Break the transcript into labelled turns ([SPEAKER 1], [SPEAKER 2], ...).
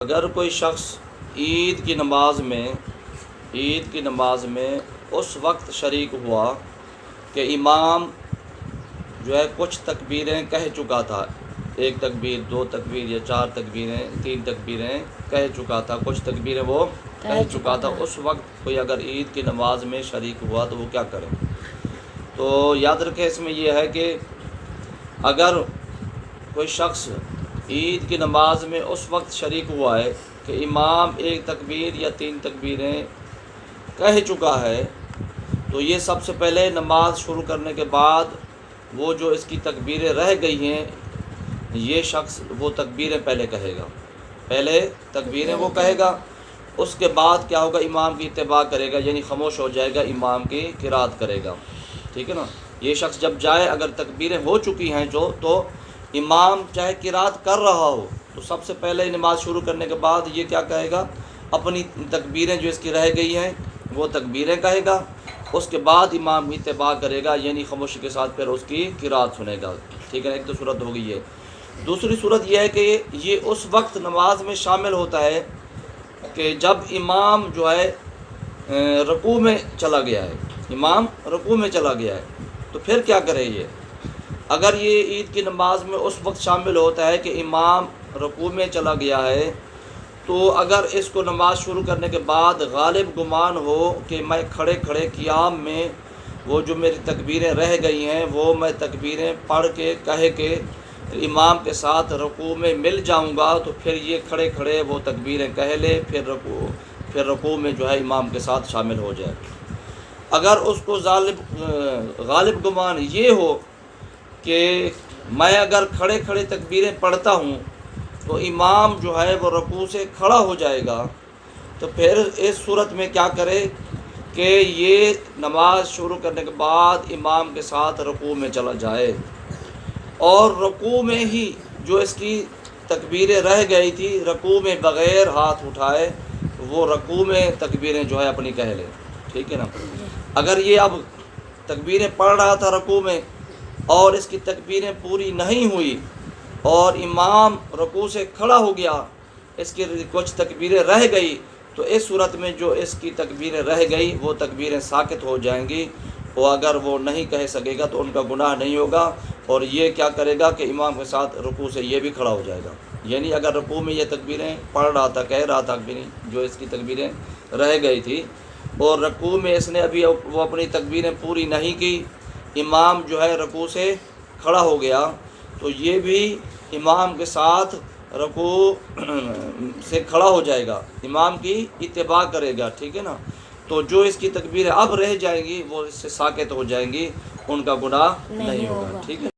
[SPEAKER 1] اگر کوئی شخص عید کی نماز میں اس وقت شریک ہوا کہ امام جو ہے کچھ تکبیریں کہہ چکا تھا، ایک تکبیر، دو تکبیر یا چار تکبیریں، تین تکبیریں کہہ چکا تھا، کچھ تکبیریں وہ کہہ چکا تھا، اس وقت کوئی اگر عید کی نماز میں شریک ہوا تو وہ کیا کرے؟ تو یاد رکھیں، اس میں یہ ہے کہ اگر کوئی شخص عید کی نماز میں اس وقت شریک ہوا ہے کہ امام ایک تکبیر یا تین تکبیریں کہہ چکا ہے، تو یہ سب سے پہلے نماز شروع کرنے کے بعد وہ جو اس کی تکبیریں رہ گئی ہیں، یہ شخص وہ تکبیریں پہلے کہے گا، پہلے تکبیریں وہ کہے گا، اس کے بعد کیا ہوگا؟ امام کی اتباع کرے گا، یعنی خاموش ہو جائے گا، امام کی قرات کرے گا، ٹھیک ہے نا؟ یہ شخص جب جائے، اگر تکبیریں ہو چکی ہیں تو امام چاہے قرات کر رہا ہو تو سب سے پہلے نماز شروع کرنے کے بعد یہ کیا کہے گا؟ اپنی تکبیریں جو اس کی رہ گئی ہیں وہ تکبیریں کہے گا، اس کے بعد امام کی اتباع کرے گا، یعنی خاموشی کے ساتھ پھر اس کی قرات سنے گا، ٹھیک ہے نا؟ ایک تو صورت ہو گئی ہے۔ دوسری صورت یہ ہے کہ یہ اس وقت نماز میں شامل ہوتا ہے کہ جب امام جو ہے رکوع میں چلا گیا ہے، امام رکوع میں چلا گیا ہے، تو پھر کیا کرے یہ؟ اگر یہ عید کی نماز میں اس وقت شامل ہوتا ہے کہ امام رکوع میں چلا گیا ہے، تو اگر اس کو نماز شروع کرنے کے بعد غالب گمان ہو کہ میں کھڑے کھڑے قیام میں وہ جو میری تکبیریں رہ گئی ہیں وہ میں تکبیریں پڑھ کے کہہ کے امام کے ساتھ رکوع میں مل جاؤں گا، تو پھر یہ کھڑے کھڑے وہ تکبیریں کہہ لے، پھر رکوع میں جو ہے امام کے ساتھ شامل ہو جائے۔ اگر اس کو غالب گمان یہ ہو کہ میں اگر کھڑے کھڑے تکبیریں پڑھتا ہوں تو امام جو ہے وہ رکوع سے کھڑا ہو جائے گا، تو پھر اس صورت میں کیا کرے کہ یہ نماز شروع کرنے کے بعد امام کے ساتھ رکوع میں چلا جائے، اور رکوع میں ہی جو اس کی تکبیریں رہ گئی تھی رکوع میں بغیر ہاتھ اٹھائے وہ رکوع میں تکبیریں جو ہے اپنی کہہ لے، ٹھیک ہے نا؟ اگر یہ اب تکبیریں پڑھ رہا تھا رکوع میں اور اس کی تکبیریں پوری نہیں ہوئی اور امام رکوع سے کھڑا ہو گیا، اس کی کچھ تکبیریں رہ گئی، تو اس صورت میں جو اس کی تکبیریں رہ گئی وہ تکبیریں ساقط ہو جائیں گی، اور اگر وہ نہیں کہہ سکے گا تو ان کا گناہ نہیں ہوگا، اور یہ کیا کرے گا کہ امام کے ساتھ رکوع سے یہ بھی کھڑا ہو جائے گا۔ یعنی اگر رکوع میں یہ تکبیریں پڑھ رہا تھا، کہہ رہا تھا، جو اس کی تکبیریں رہ گئی تھی، اور رکوع میں اس نے ابھی وہ اپنی تکبیریں پوری نہیں کی، امام جو ہے رکوع سے کھڑا ہو گیا، تو یہ بھی امام کے ساتھ رکوع سے کھڑا ہو جائے گا، امام کی اتباع کرے گا، ٹھیک ہے نا؟ تو جو اس کی تکبیریں اب رہ جائیں گی وہ اس سے ساقط ہو جائیں گی، ان کا گناہ نہیں ہوگا، ٹھیک ہے؟